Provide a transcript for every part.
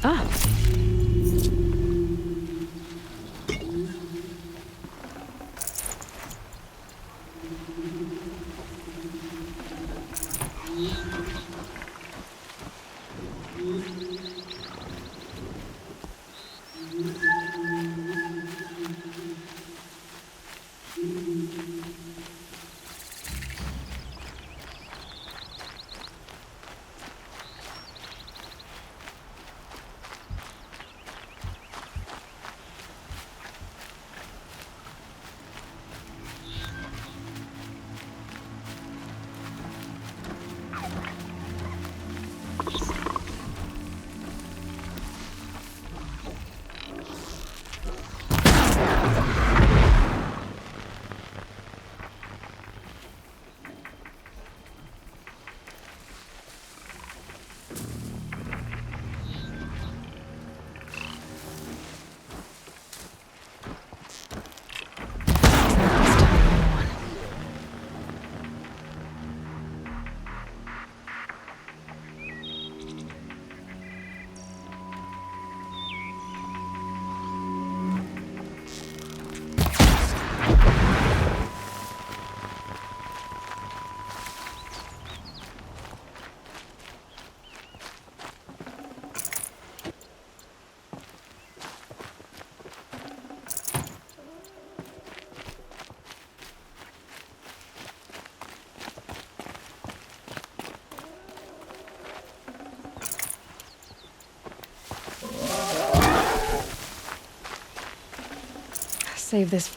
Ah. Save this.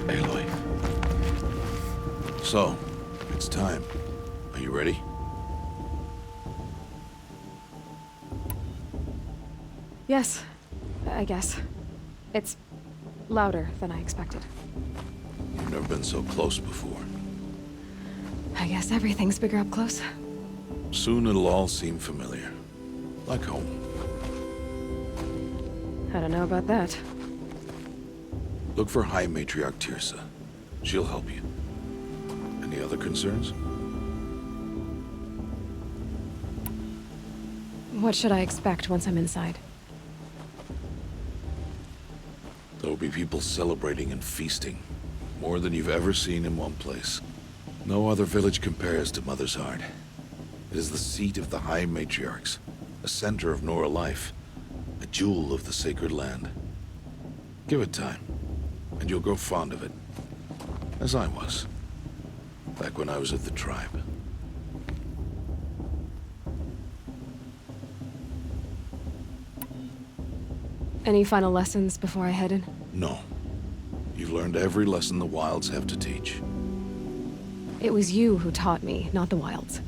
Aloy. So, it's time. Are you ready? Yes, I guess. It's louder than I expected. You've never been so close before. I guess everything's bigger up close. Soon it'll all seem familiar. Like home. I don't know about that. Look for High Matriarch Tirsa. She'll help you. Any other concerns? What should I expect once I'm inside? There'll be people celebrating and feasting. More than you've ever seen in one place. No other village compares to Mother's Heart. It is the seat of the High Matriarchs, a center of Nora life, a jewel of the sacred land. Give it time, and you'll grow fond of it. As I was, back when I was at the tribe. Any final lessons before I head in? No. You've learned every lesson the Wilds have to teach. It was you who taught me, not the Wilds.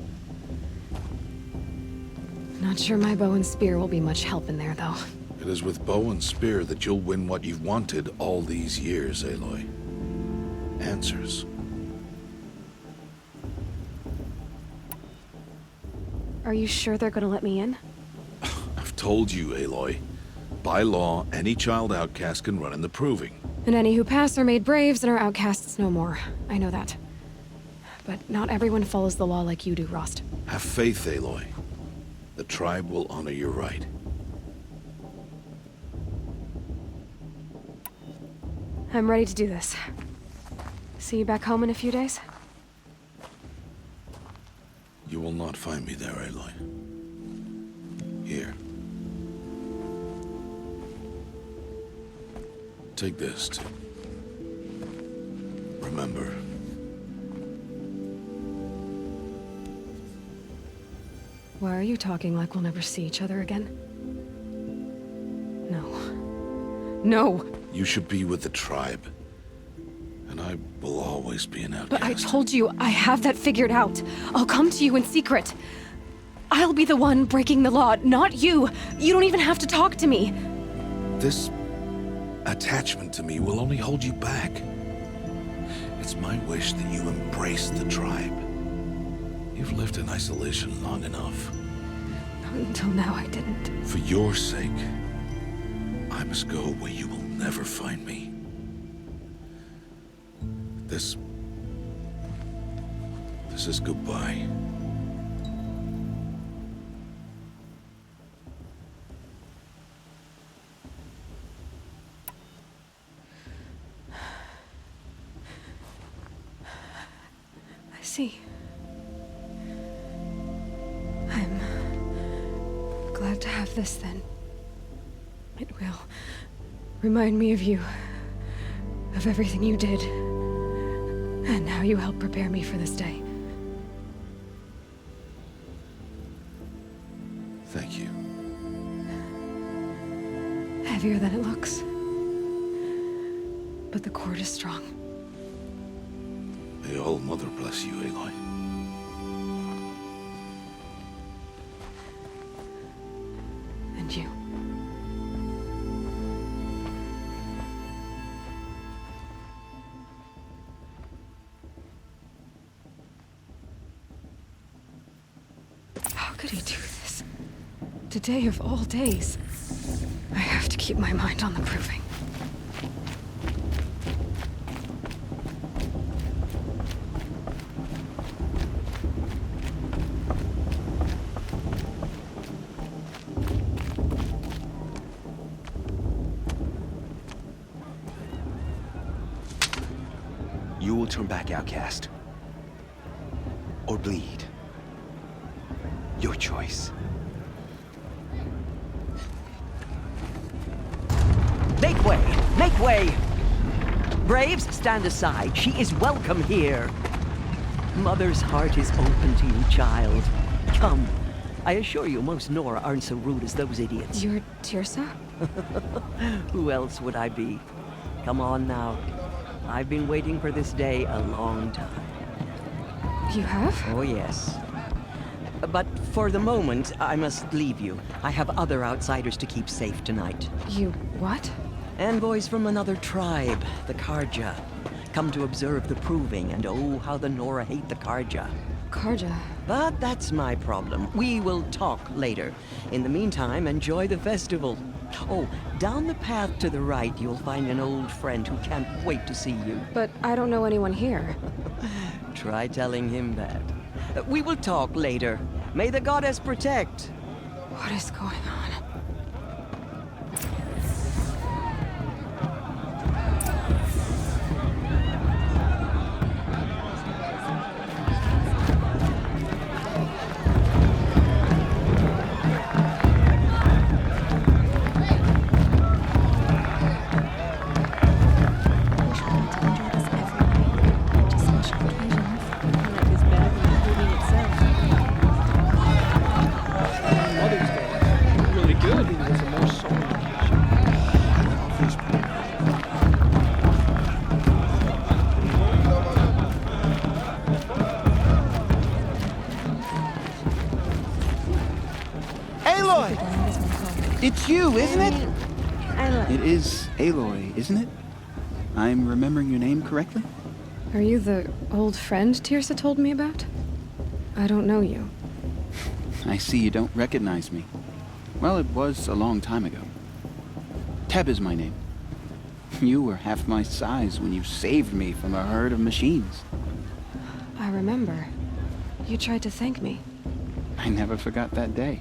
Not sure my bow and spear will be much help in there, though. It is with bow and spear that you'll win what you've wanted all these years, Aloy. Answers. Are you sure they're gonna let me in? I've told you, Aloy. By law, any child outcast can run in the Proving. And any who pass are made braves and are outcasts no more. I know that. But not everyone follows the law like you do, Rost. Have faith, Aloy. The tribe will honor your right. I'm ready to do this. See you back home in a few days? You will not find me there, Aloy. Here. Take this to remember. Why are you talking like we'll never see each other again? No. No! You should be with the tribe. And I will always be an outcast. But I told you, I have that figured out. I'll come to you in secret. I'll be the one breaking the law, not you. You don't even have to talk to me. This attachment to me will only hold you back. It's my wish that you embrace the tribe. You've lived in isolation long enough. Until now, I didn't. For your sake, I must go where you will never find me. This is goodbye. I see. I'm glad to have this then. It will remind me of you, of everything you did, and how you helped prepare me for this day. Thank you. Heavier than it looks. But the cord is strong. May All Mother bless you, Aloy. And you. How could he do this? Today of all days. I have to keep my mind on the proving. You will turn back, outcast. Or bleed. Your choice. Make way! Make way! Braves, stand aside. She is welcome here. Mother's heart is open to you, child. Come. I assure you, most Nora aren't so rude as those idiots. You're Tirsa? Who else would I be? Come on now. I've been waiting for this day a long time. You have? Oh, yes. But for the moment, I must leave you. I have other outsiders to keep safe tonight. You what? Envoys from another tribe, the Karja. Come to observe the proving, and oh, how the Nora hate the Karja. Karja. But that's my problem. We will talk later. In the meantime, enjoy the festival. Oh, down the path to the right, you'll find an old friend who can't wait to see you. But I don't know anyone here. Try telling him that. We will talk later. May the goddess protect. What is going on? It's you, isn't it? Aloy. It is Aloy, isn't it? I'm remembering your name correctly? Are you the old friend Tirsa told me about? I don't know you. I see you don't recognize me. Well, it was a long time ago. Teb is my name. You were half my size when you saved me from a herd of machines. I remember. You tried to thank me. I never forgot that day.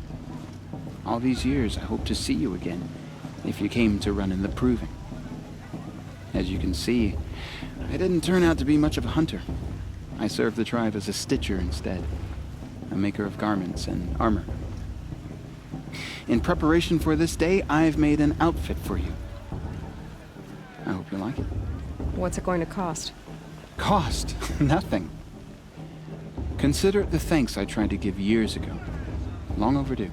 All these years, I hope to see you again, if you came to run in the proving. As you can see, I didn't turn out to be much of a hunter. I served the tribe as a stitcher instead, a maker of garments and armor. In preparation for this day, I've made an outfit for you. I hope you like it. What's it going to cost? Cost? Nothing. Consider it the thanks I tried to give years ago. Long overdue.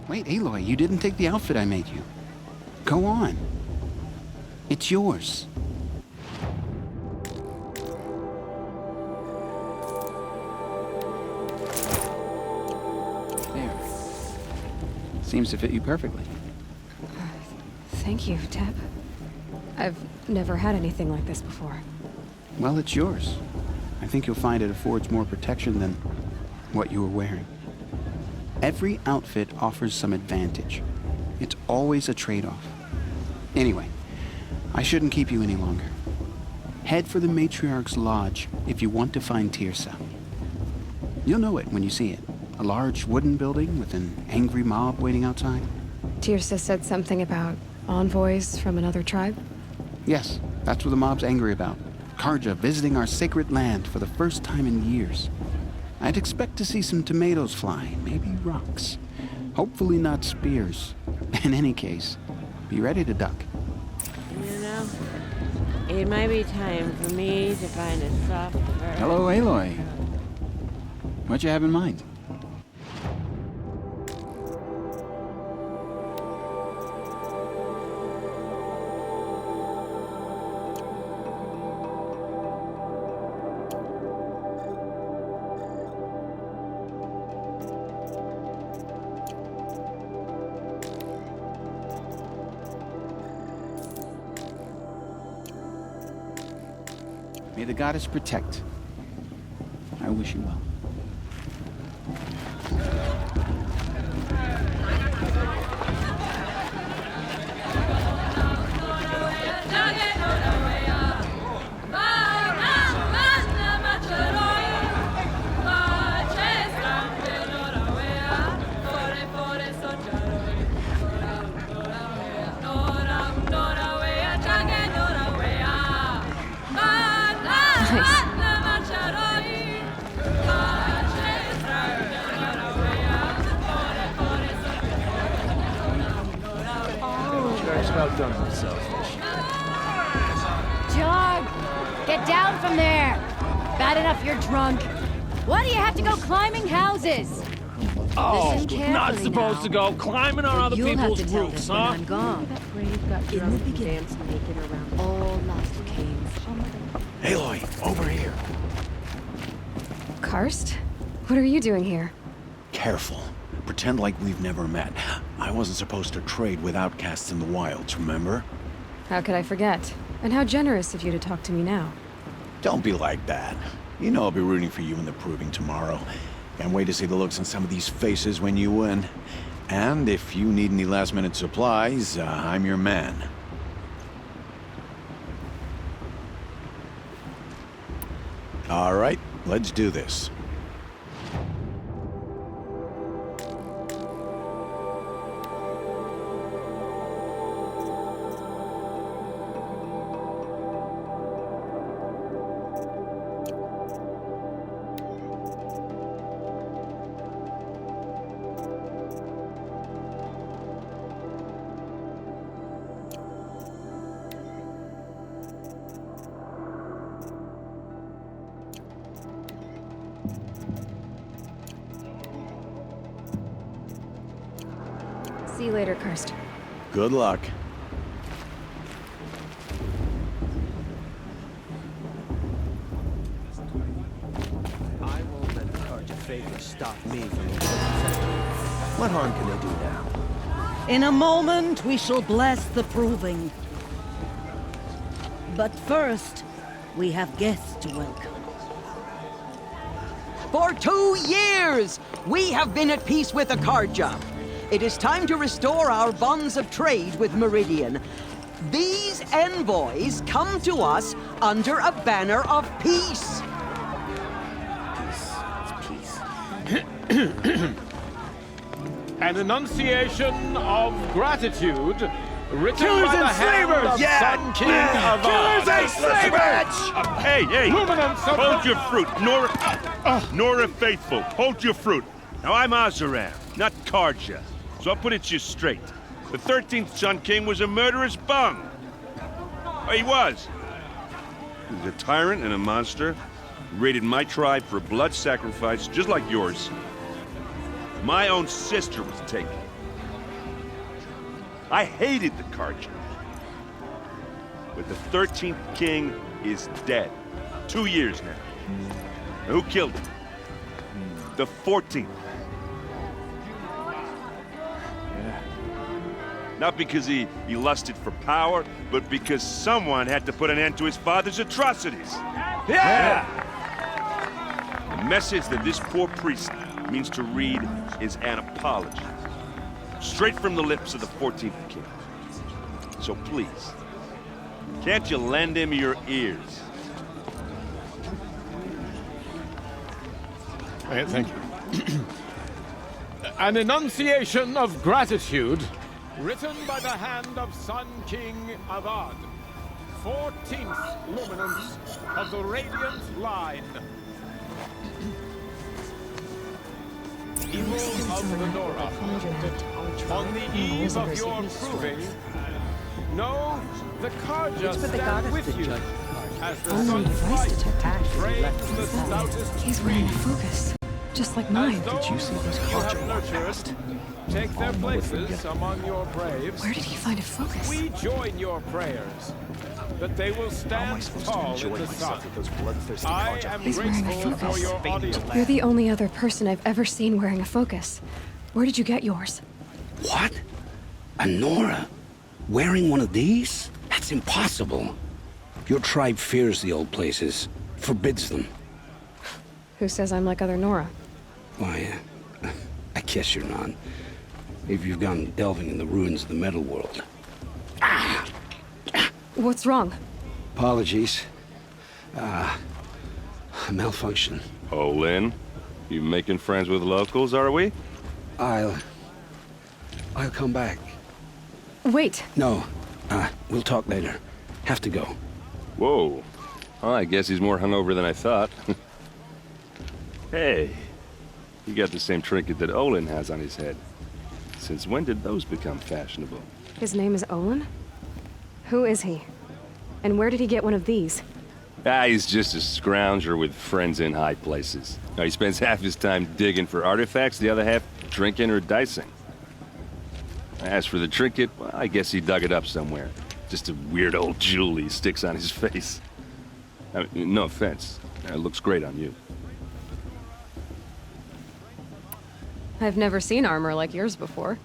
Wait, Aloy, you didn't take the outfit I made you. Go on. It's yours. There. Seems to fit you perfectly. Thank you, Teb. I've never had anything like this before. Well, it's yours. I think you'll find it affords more protection than what you were wearing. Every outfit offers some advantage. It's always a trade-off. Anyway, I shouldn't keep you any longer. Head for the Matriarch's Lodge if you want to find Tirsa. You'll know it when you see it. A large wooden building with an angry mob waiting outside. Tirsa said something about envoys from another tribe? Yes, that's what the mob's angry about. Karja visiting our sacred land for the first time in years. I'd expect to see some tomatoes fly, maybe rocks. Hopefully not spears. In any case, be ready to duck. You know, it might be time for me to find a softer. Hello, Aloy. What you have in mind? May the goddess protect. I wish you well. outdone themselves this year. John, get down from there. Bad enough you're drunk. Why do you have to go climbing houses? Oh, Listen not carefully supposed now. to go climbing on other You'll have people's to tell roofs, this when huh? I'm gone. In the beginning, all life came. Aloy, over here. Karst? What are you doing here? Careful. Pretend like we've never met. I wasn't supposed to trade with outcasts in the wilds, remember? How could I forget? And how generous of you to talk to me now. Don't be like that. You know I'll be rooting for you in the proving tomorrow. Can't wait to see the looks on some of these faces when you win. And if you need any last-minute supplies, I'm your man. All right, let's do this. See you later, Karst. Good luck. I won't let the Karja favor stop me from what harm can they do now? In a moment, we shall bless the proving. But first, we have guests to welcome. For 2 years, we have been at peace with the Karja. It is time to restore our bonds of trade with Meridian. These envoys come to us under a banner of peace. Peace. It's peace. An enunciation of gratitude written Killers by the and hand slavers! of Yeah! Sun King of Killers and slavers! Hey! Luminance of Hold your fruit, Nora Faithful. Hold your fruit. Now I'm Azaram, not Karja. So I'll put it to you straight. The 13th Sun King was a murderous bum. Oh, he was. He was a tyrant and a monster. He raided my tribe for blood sacrifice, just like yours. My own sister was taken. I hated the Karja. But the 13th king is dead. 2 years now. Now, who killed him? The 14th. Not because he lusted for power, but because someone had to put an end to his father's atrocities. Yeah! The message that this poor priest means to read is an apology. Straight from the lips of the 14th king. So please, can't you lend him your ears? Thank you. An enunciation of gratitude written by the hand of Sun King Avad, 14th luminance of the Radiant Line. Evil of the Nora, on the eve of your proving, know the Karja stand with you, as the sun's light frames the stoutest He's wearing a focus, just like mine. Did you see those Karja nurtured? Take their places among your braves. Where did he find a focus? We join your prayers that they will stand tall in the sun. I am He's wearing a grateful for focus. your audience. You're the only other person I've ever seen wearing a focus. Where did you get yours? What? A Nora? Wearing one of these? That's impossible. Your tribe fears the old places, forbids them. Who says I'm like other Nora? Why, I guess you're not. If you've gone delving in the ruins of the metal world. What's wrong? Apologies. A malfunction. Oh, Lynn, you making friends with locals, are we? I'll come back. Wait. No, we'll talk later. Have to go. Whoa. Well, I guess he's more hungover than I thought. Hey, you got the same trinket that Olin has on his head. Since when did those become fashionable? His name is Olin? Who is he? And where did he get one of these? He's just a scrounger with friends in high places. Now, he spends half his time digging for artifacts, the other half drinking or dicing. As for the trinket, well, I guess he dug it up somewhere. Just a weird old jewel he sticks on his face. I mean, no offense. It looks great on you. I've never seen armor like yours before.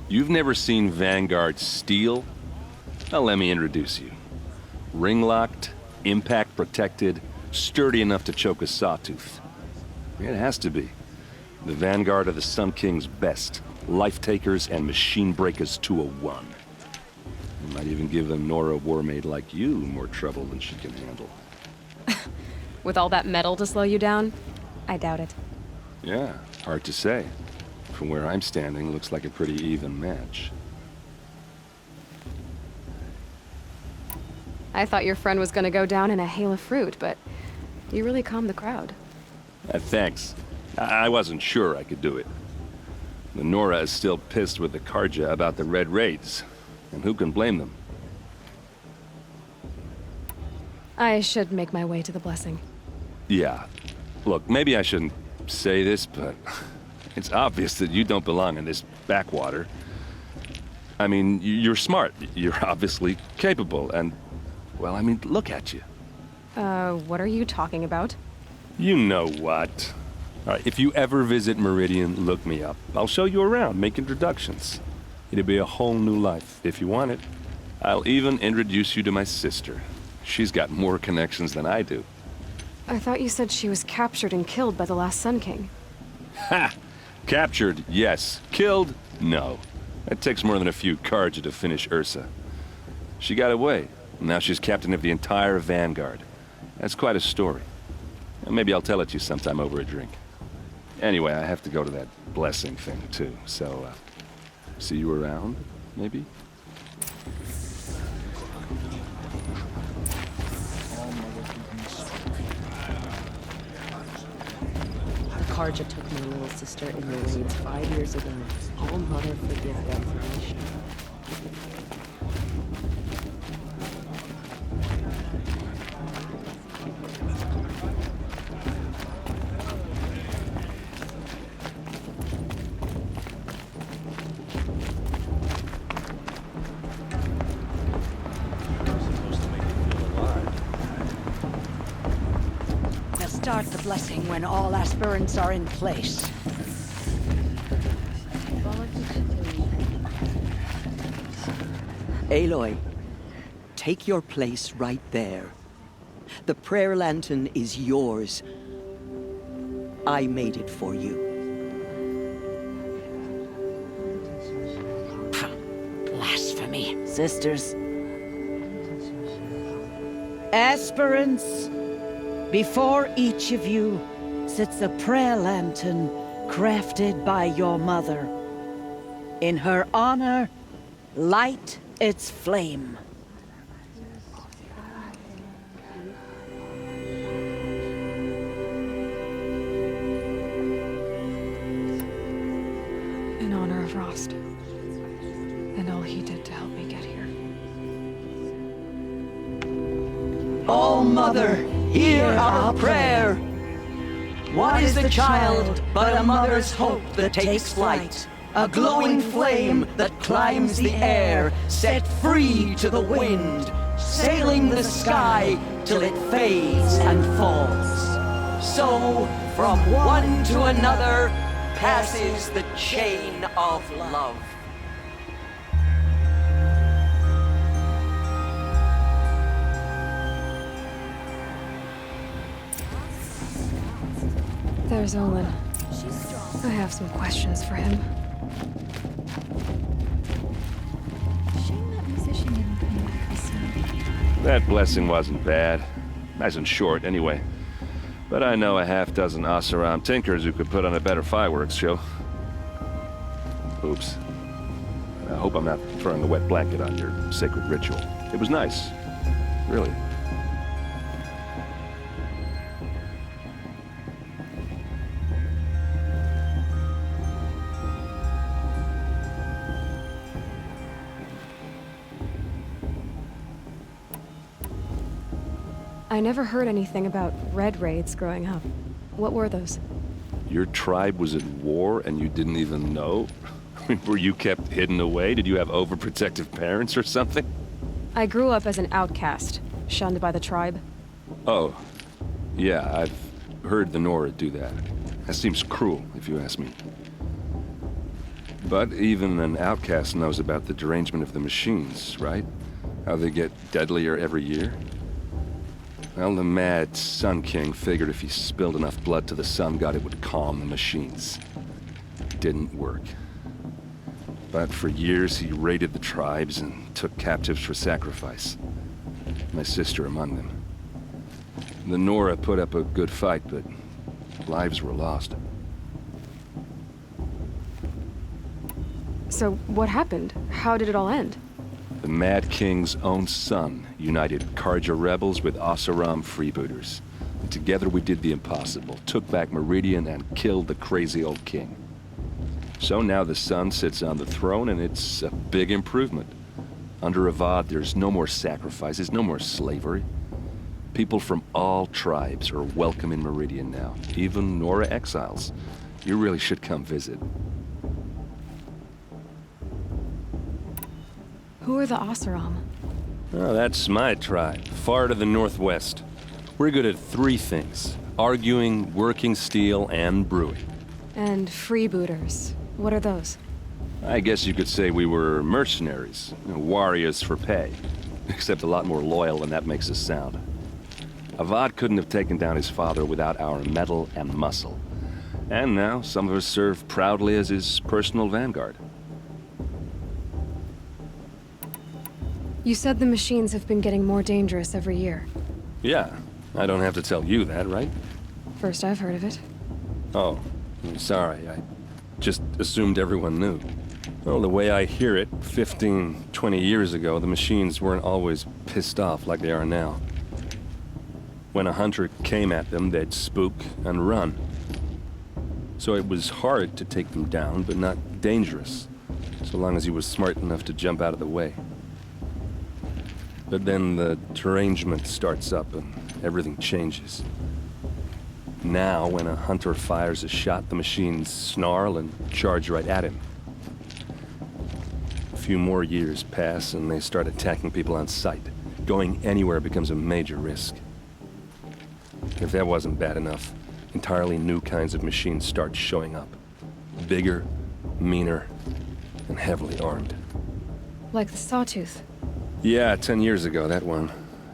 You've never seen Vanguard steel? Well, let me introduce you. Ring-locked, impact-protected, sturdy enough to choke a sawtooth. It has to be. The Vanguard of the Sun King's best. Life-takers and machine-breakers to a one. You might even give a Nora warmaid like you more trouble than she can handle. With all that metal to slow you down? I doubt it. Yeah, hard to say. From where I'm standing, looks like a pretty even match. I thought your friend was gonna go down in a hail of fruit, but you really calmed the crowd. Thanks. I wasn't sure I could do it. The Nora is still pissed with the Karja about the Red Raids, and who can blame them? I should make my way to the blessing. Yeah. Look, maybe I shouldn't say this, but it's obvious that you don't belong in this backwater. I mean, you're smart. You're obviously capable, and, well, I mean, look at you. What are you talking about? You know what. All right, if you ever visit Meridian, look me up. I'll show you around, make introductions. It'll be a whole new life, if you want it. I'll even introduce you to my sister. She's got more connections than I do. I thought you said she was captured and killed by the last Sun King. Ha! Captured, yes. Killed, no. It takes more than a few Karja to finish Ursa. She got away. Now she's captain of the entire Vanguard. That's quite a story. Maybe I'll tell it to you sometime over a drink. Anyway, I have to go to that blessing thing, too. So, see you around, maybe? Karja took my little sister in the raids 5 years ago. All Mother forgive them for this. Start the blessing when all aspirants are in place. Aloy, take your place right there. The prayer lantern is yours. I made it for you. Blasphemy, sisters. Aspirants, before each of you sits a prayer lantern crafted by your mother. In her honor, light its flame. In honor of Rost, and all he did to help me get here. All Mother, hear our prayer. What is the child but a mother's hope that takes flight? A glowing flame that climbs the air, set free to the wind, sailing the sky till it fades and falls. So, from one to another, passes the chain of love. There's Olin. I have some questions for him. That blessing wasn't bad. Nice and short, anyway. But I know a half-dozen Oseram tinkers who could put on a better fireworks show. Oops. I hope I'm not throwing a wet blanket on your sacred ritual. It was nice. Really. I never heard anything about red raids growing up. What were those? Your tribe was at war and you didn't even know? Were you kept hidden away? Did you have overprotective parents or something? I grew up as an outcast, shunned by the tribe. Oh. Yeah, I've heard the Nora do that. That seems cruel, if you ask me. But even an outcast knows about the derangement of the machines, right? How they get deadlier every year? Well, the mad Sun King figured if he spilled enough blood to the Sun God, it would calm the machines. Didn't work. But for years, he raided the tribes and took captives for sacrifice. My sister among them. The Nora put up a good fight, but lives were lost. So, what happened? How did it all end? The Mad King's own son united Karja rebels with Oseram freebooters. And together we did the impossible, took back Meridian and killed the crazy old king. So now the son sits on the throne and it's a big improvement. Under Avad, there's no more sacrifices, no more slavery. People from all tribes are welcome in Meridian now, even Nora exiles. You really should come visit. Who are the Oseram? Oh, that's my tribe, far to the northwest. We're good at 3 things: arguing, working steel, and brewing. And freebooters. What are those? I guess you could say we were mercenaries, warriors for pay. Except a lot more loyal than that makes us sound. Avad couldn't have taken down his father without our metal and muscle. And now, some of us serve proudly as his personal vanguard. You said the machines have been getting more dangerous every year. Yeah, I don't have to tell you that, right? First I've heard of it. Oh, I'm sorry, I just assumed everyone knew. Well, the way I hear it, 15, 20 years ago, the machines weren't always pissed off like they are now. When a hunter came at them, they'd spook and run. So it was hard to take them down, but not dangerous, so long as he was smart enough to jump out of the way. But then the derangement starts up and everything changes. Now, when a hunter fires a shot, the machines snarl and charge right at him. A few more years pass and they start attacking people on sight. Going anywhere becomes a major risk. If that wasn't bad enough, entirely new kinds of machines start showing up. Bigger, meaner, and heavily armed. Like the Sawtooth. Yeah, 10 years ago, that one.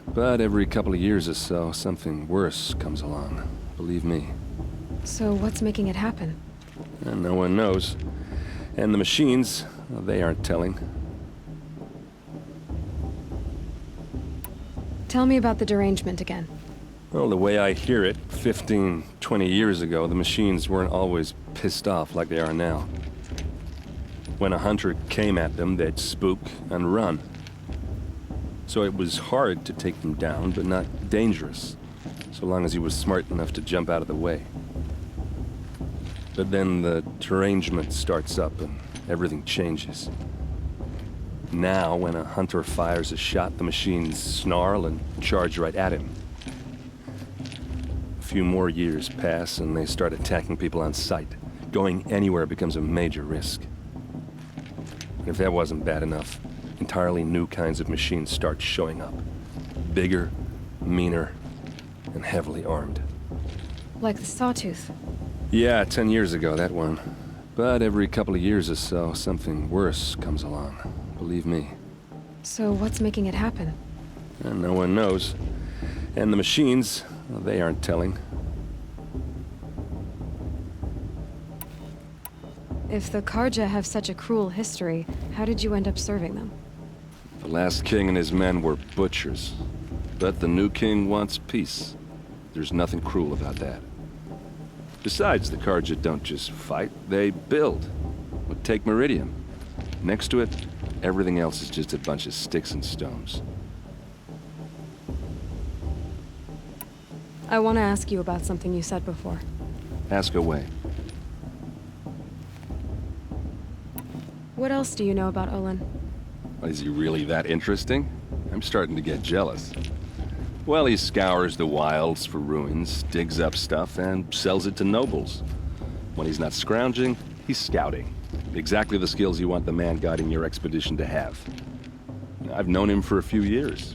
But every couple of years or so, something worse comes along. Believe me. So what's making it happen? And no one knows. And the machines, well, they aren't telling. Tell me about the derangement again. Well, the way I hear it, 15, 20 years ago, the machines weren't always pissed off like they are now. When a hunter came at them, they'd spook and run. So it was hard to take them down, but not dangerous, so long as he was smart enough to jump out of the way. But then the derangement starts up and everything changes. Now, when a hunter fires a shot, the machines snarl and charge right at him. A few more years pass and they start attacking people on sight. Going anywhere becomes a major risk. If that wasn't bad enough, entirely new kinds of machines start showing up. Bigger, meaner, and heavily armed. Like the Sawtooth. Yeah, 10 years ago, that one. But every couple of years or so, something worse comes along. Believe me. So what's making it happen? And no one knows. And the machines, well, they aren't telling. If the Karja have such a cruel history, how did you end up serving them? The last king and his men were butchers. But the new king wants peace. There's nothing cruel about that. Besides, the Karja don't just fight, they build. Well, take Meridian. Next to it, everything else is just a bunch of sticks and stones. I want to ask you about something you said before. Ask away. What else do you know about Olin? Is he really that interesting? I'm starting to get jealous. Well, he scours the wilds for ruins, digs up stuff, and sells it to nobles. When he's not scrounging, he's scouting. Exactly the skills you want the man guiding your expedition to have. I've known him for a few years.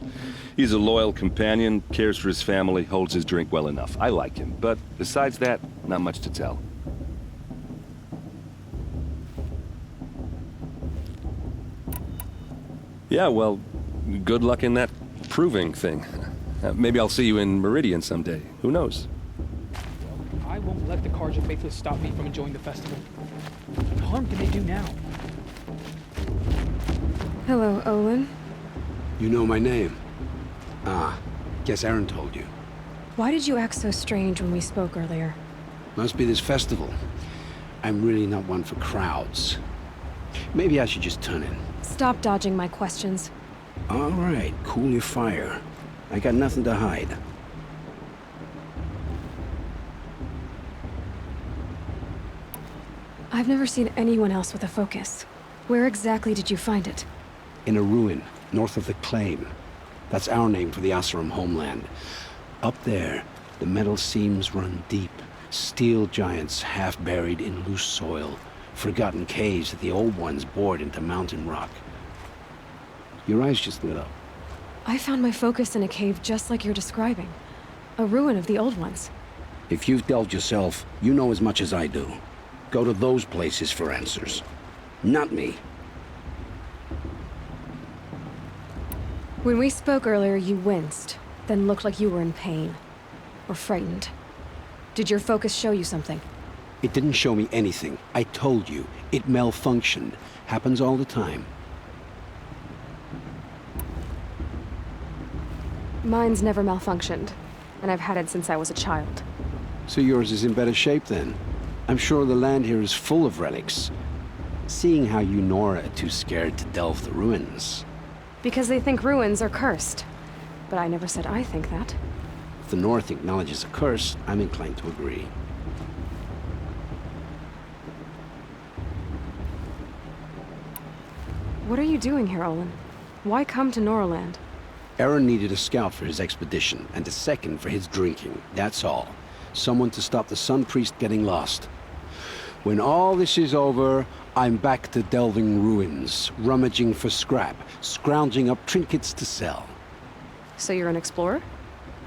He's a loyal companion, cares for his family, holds his drink well enough. I like him, but besides that, not much to tell. Yeah, well, good luck in that proving thing. Maybe I'll see you in Meridian someday. Who knows? I won't let the Karja faithless stop me from enjoying the festival. What harm can they do now? Hello, Olin. You know my name? Ah, guess Aaron told you. Why did you act so strange when we spoke earlier? Must be this festival. I'm really not one for crowds. Maybe I should just turn in. Stop dodging my questions. All right, cool your fire. I got nothing to hide. I've never seen anyone else with a focus. Where exactly did you find it? In a ruin, north of the Claim. That's our name for the Asuram homeland. Up there, the metal seams run deep. Steel giants half buried in loose soil. Forgotten caves that the old ones bored into mountain rock. Your eyes just lit up. I found my focus in a cave just like you're describing. A ruin of the old ones. If you've delved yourself, you know as much as I do. Go to those places for answers. Not me. When we spoke earlier, you winced, then looked like you were in pain. Or frightened. Did your focus show you something? It didn't show me anything. I told you. It malfunctioned. Happens all the time. Mine's never malfunctioned, and I've had it since I was a child. So yours is in better shape then? I'm sure the land here is full of relics. Seeing how you Nora are too scared to delve the ruins. Because they think ruins are cursed. But I never said I think that. If the North acknowledges a curse, I'm inclined to agree. What are you doing here, Olin? Why come to Noraland? Aaron needed a scout for his expedition, and a second for his drinking, that's all. Someone to stop the Sun Priest getting lost. When all this is over, I'm back to delving ruins, rummaging for scrap, scrounging up trinkets to sell. So you're an explorer?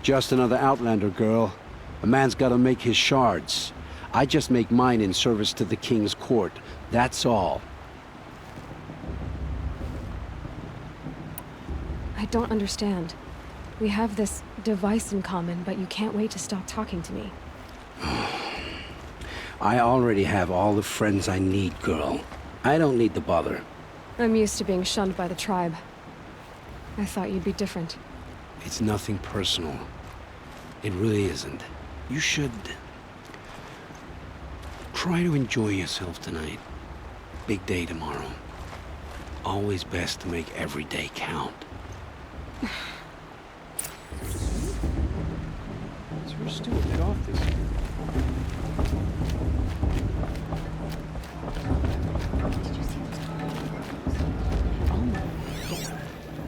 Just another Outlander, girl. A man's gotta make his shards. I just make mine in service to the King's court, that's all. I don't understand. We have this device in common, but you can't wait to stop talking to me. I already have all the friends I need, girl. I don't need the bother. I'm used to being shunned by the tribe. I thought you'd be different. It's nothing personal. It really isn't. You should... try to enjoy yourself tonight. Big day tomorrow. Always best to make every day count. So we're still a bit off this year.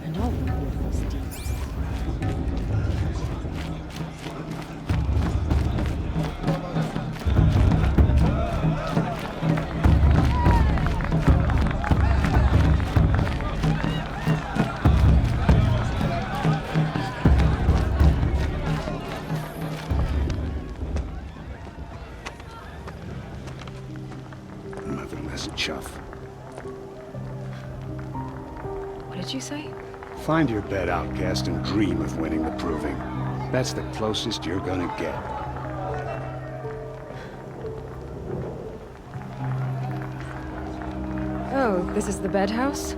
And all of those deeds. Motherless chuff. What did you say? Find your bed, outcast, and dream of winning the proving. That's the closest you're gonna get. Oh, this is the bedhouse?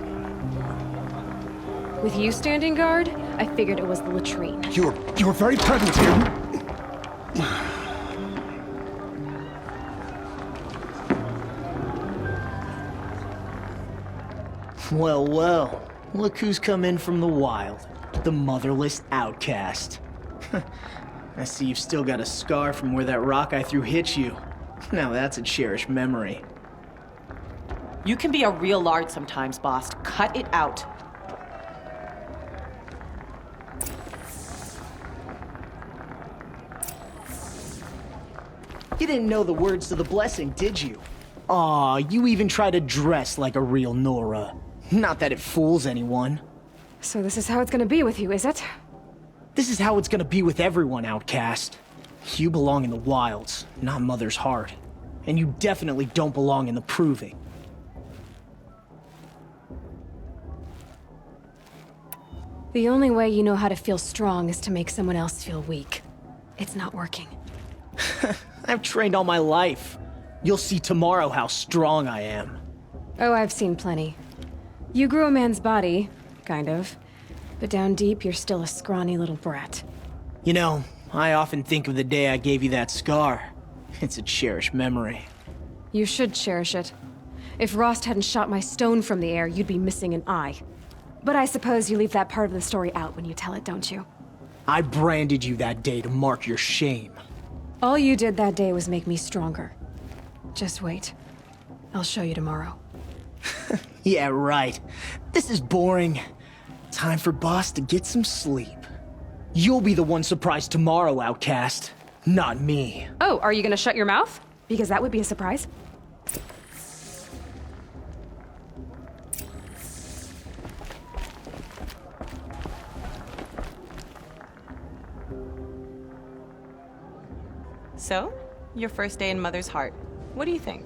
With you standing guard, I figured it was the latrine. Your very presence here... Well, well. Look who's come in from the wild. The motherless outcast. I see you've still got a scar from where that rock I threw hit you. Now that's a cherished memory. You can be a real lard sometimes, boss. Cut it out. You didn't know the words to the blessing, did you? Aw, you even try to dress like a real Nora. Not that it fools anyone. So this is how it's gonna be with you, is it? This is how it's gonna be with everyone, outcast. You belong in the wilds, not Mother's heart. And you definitely don't belong in the proving. The only way you know how to feel strong is to make someone else feel weak. It's not working. I've trained all my life. You'll see tomorrow how strong I am. Oh, I've seen plenty. You grew a man's body, kind of. But down deep, you're still a scrawny little brat. You know, I often think of the day I gave you that scar. It's a cherished memory. You should cherish it. If Rost hadn't shot my stone from the air, you'd be missing an eye. But I suppose you leave that part of the story out when you tell it, don't you? I branded you that day to mark your shame. All you did that day was make me stronger. Just wait. I'll show you tomorrow. Yeah, right. This is boring. Time for Boss to get some sleep. You'll be the one surprised tomorrow, outcast. Not me. Oh, are you gonna shut your mouth? Because that would be a surprise. So, your first day in Mother's heart. What do you think?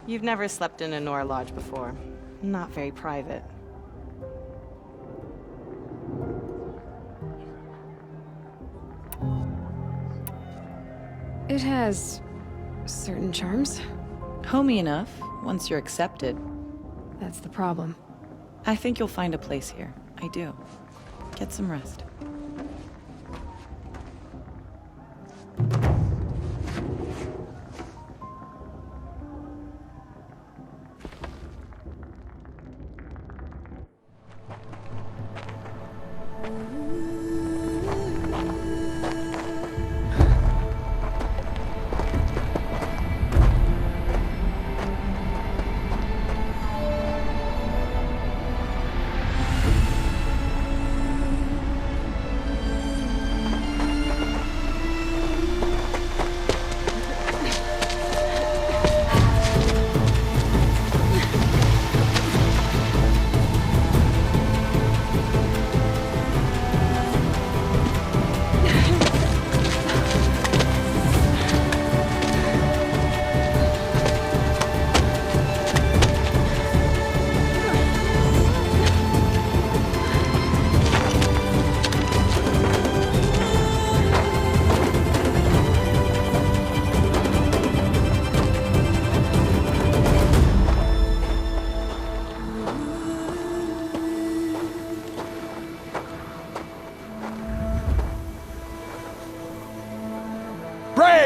You've never slept in a Nora lodge before. Not very private. It has certain charms. Homey enough, once you're accepted. That's the problem. I think you'll find a place here. I do. Get some rest.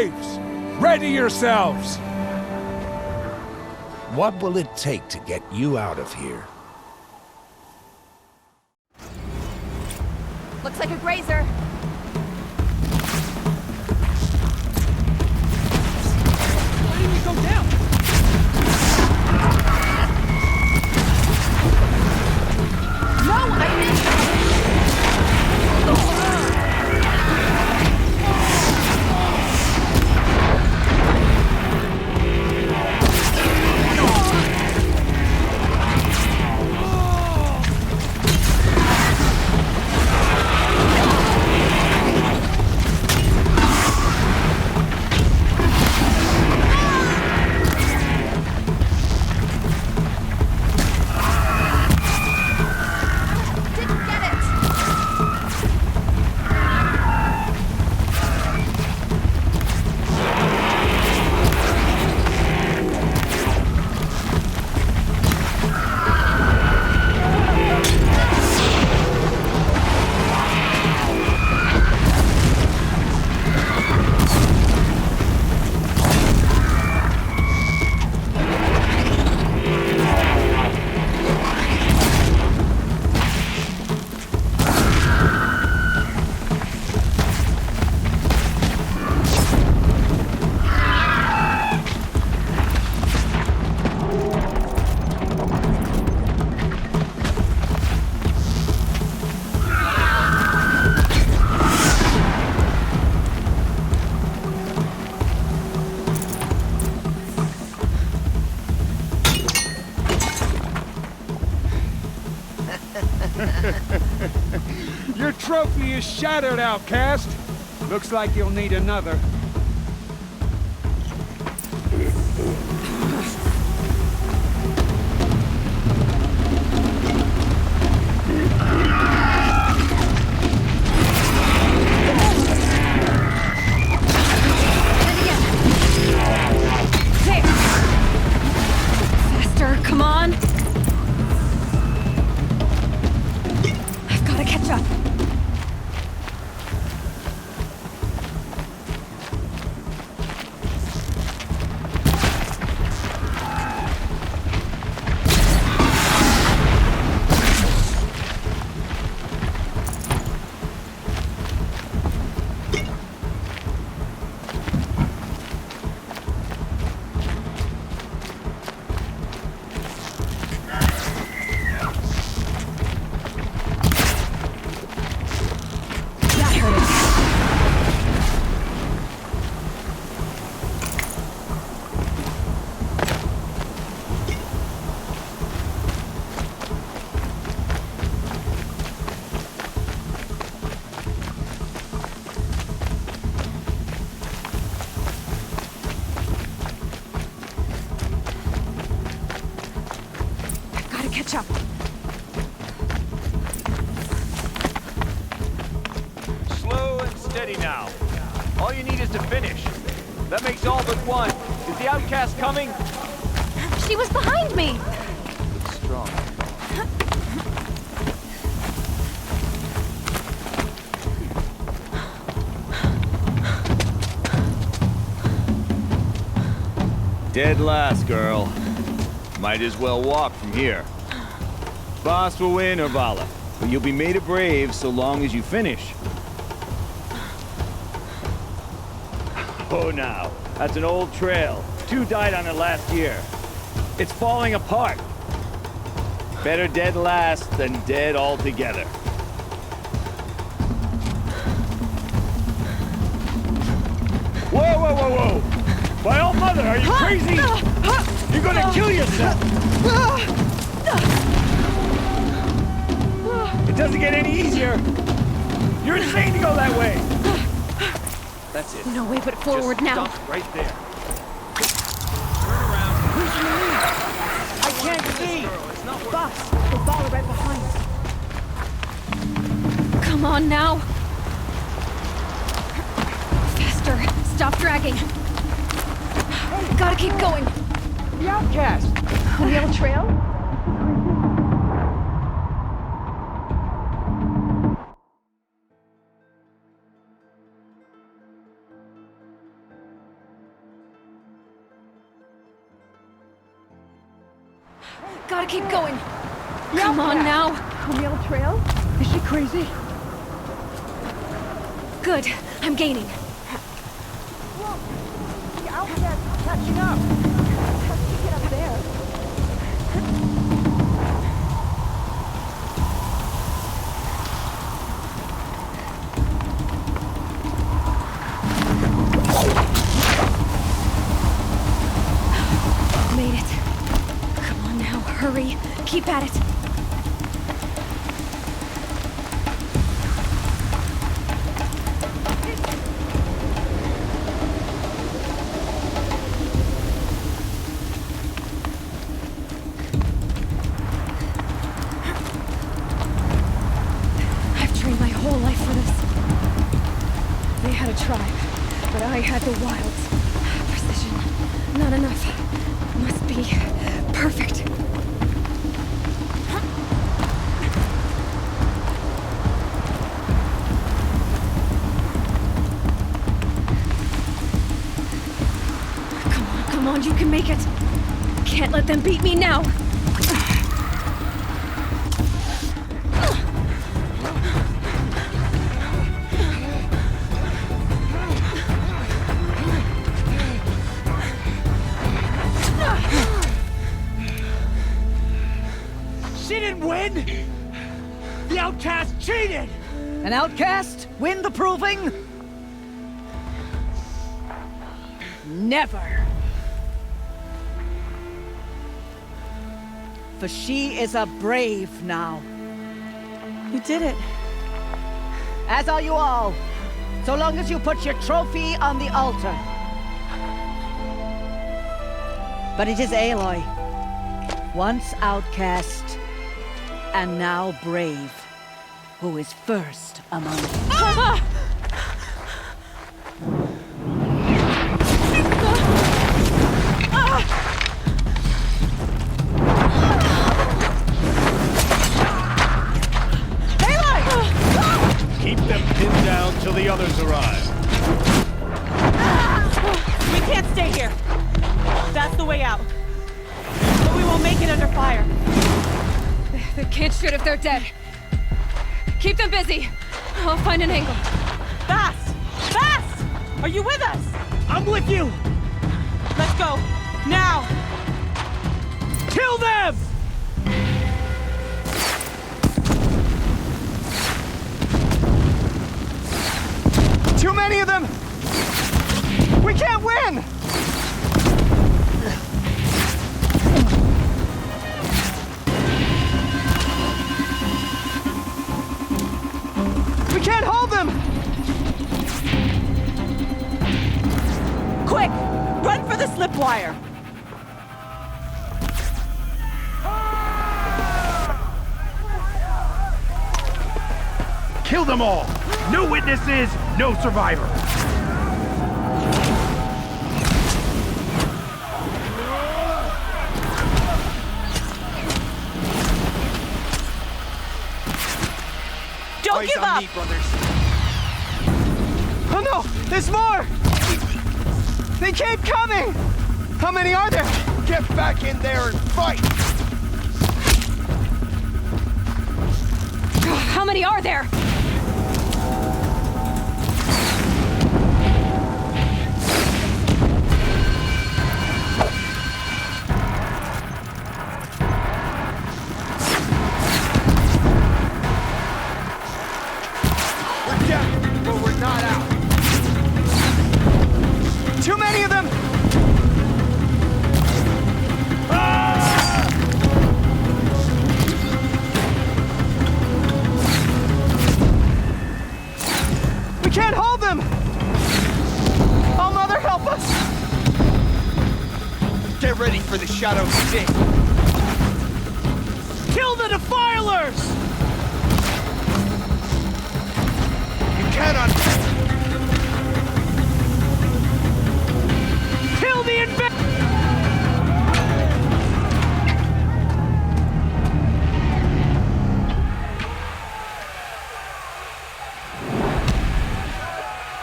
Braves! Ready yourselves! What will it take to get you out of here? Looks like a grazer. Why didn't you go down? No, I missed. Your trophy is shattered, outcast. Looks like you'll need another. Faster, come on! I've gotta catch up. Catch up. Slow and steady now. All you need is to finish. That makes all but one. Is the outcast coming? She was behind me. Looks strong. Dead last, girl. Might as well walk from here. Boss will win or Vala, but you'll be made a brave so long as you finish. Oh, now, that's an old trail. 2 died on it last year. It's falling apart. Better dead last than dead altogether. Whoa, whoa, whoa, whoa! My old mother, are you crazy? You're gonna kill yourself! It doesn't get any easier! You're insane to go that way! That's it. No way but forward Just now. stop right there. Turn around. Who's in the lead? I can't see! Boss, the ball right behind. Come on now. Faster. Stop dragging. Gotta keep going. The outcast! On the old trail? Gotta keep going. Come on now. Camille Trail? Is she crazy? Good. I'm gaining. Whoa! The outcast is catching up. How did you get up there? Made it. Come on now, hurry. Keep at it. I've trained my whole life for this. They had a tribe, but I had the wilds. Precision. Not enough. Must be perfect. Come on, you can make it. Can't let them beat me now. She didn't win! The outcast cheated! An outcast win the proving? Never. For she is a brave now. You did it. As are you all. So long as you put your trophy on the altar. But it is Aloy. Once outcast, and now brave, who is first among you. Ah! Keep them pinned down till the others arrive. We can't stay here. That's the way out. But we won't make it under fire. They can't shoot if they're dead. Keep them busy. I'll find an angle. Fast! Fast! Are you with us? I'm with you! Let's go. Now! Kill them! Too many of them! We can't win! We can't hold them! Quick! Run for the slip wire! Kill them all! No witnesses, no survivor! Don't give up! Oh no! There's more! They keep coming! How many are there? Get back in there and fight! How many are there? We're down, but we're not out. Too many of them! We can't hold them! Oh, Mother, help us! Get ready for the shadow stick. Kill the defilers! You cannot. Kill the invader!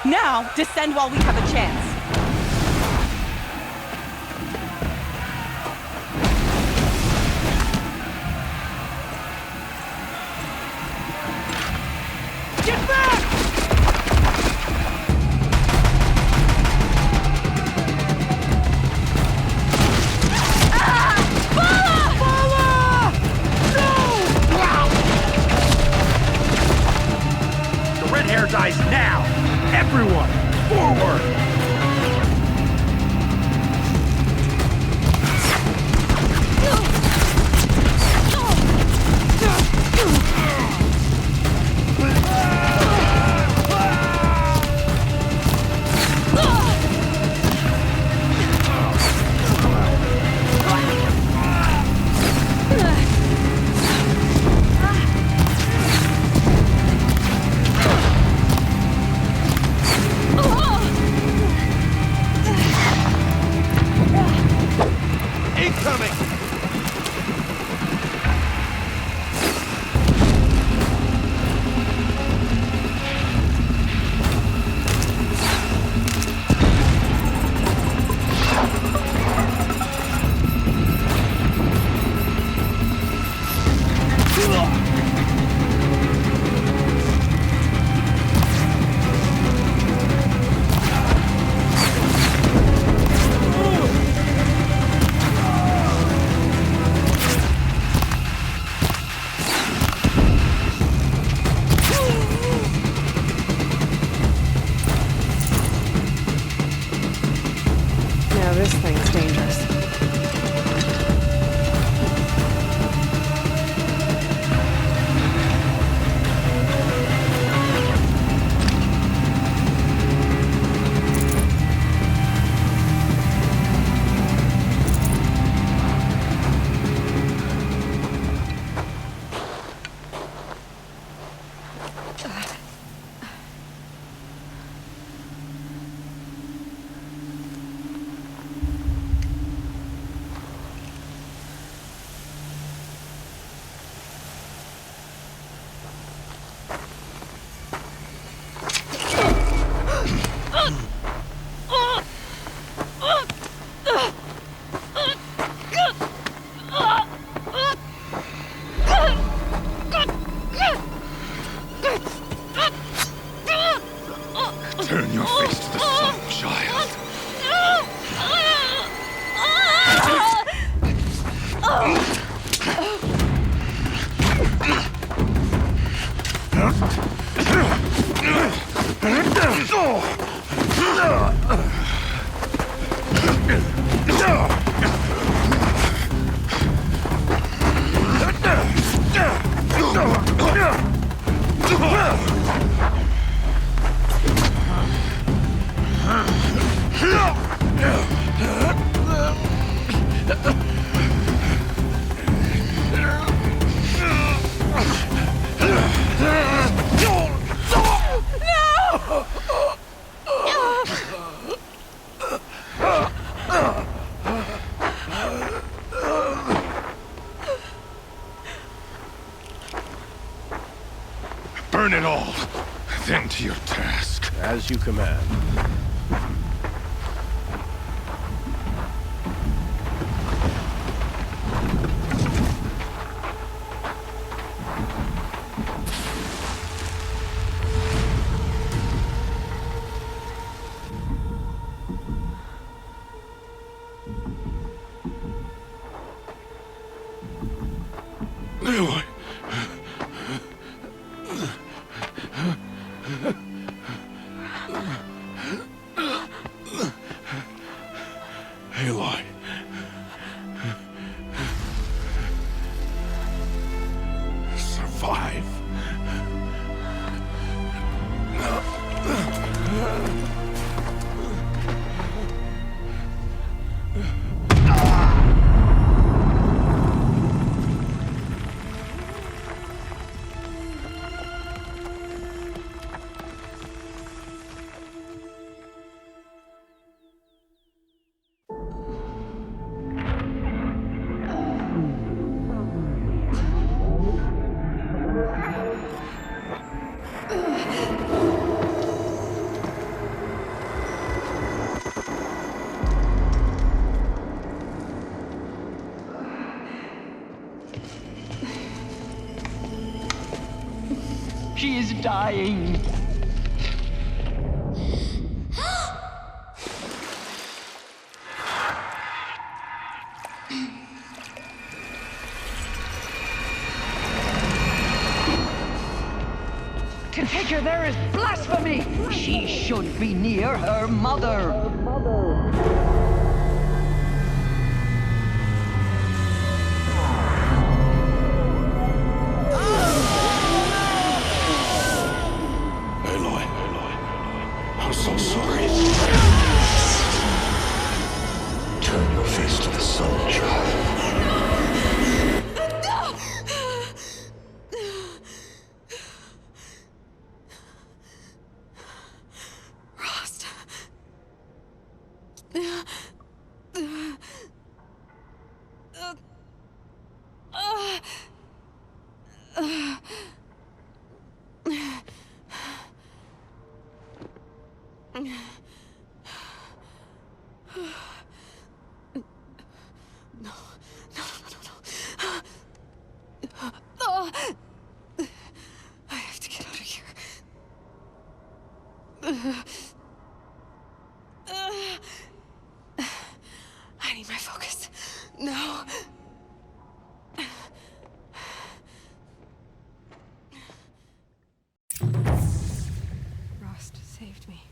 Now, descend while we have a chance. this thing's dangerous. Turn your face to the sun, child. Burn it all, then to your task. As you command. Aloy. Aloy. Survive. She is dying. To take her there is blasphemy. She should be near her mother. I'm so sorry. Turn your face to the sun, child. Rost. I have to get out of here. I need my focus. No. Rost saved me.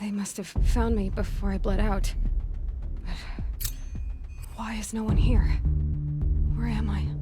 They must have found me before I bled out. But why is no one here? Where am I?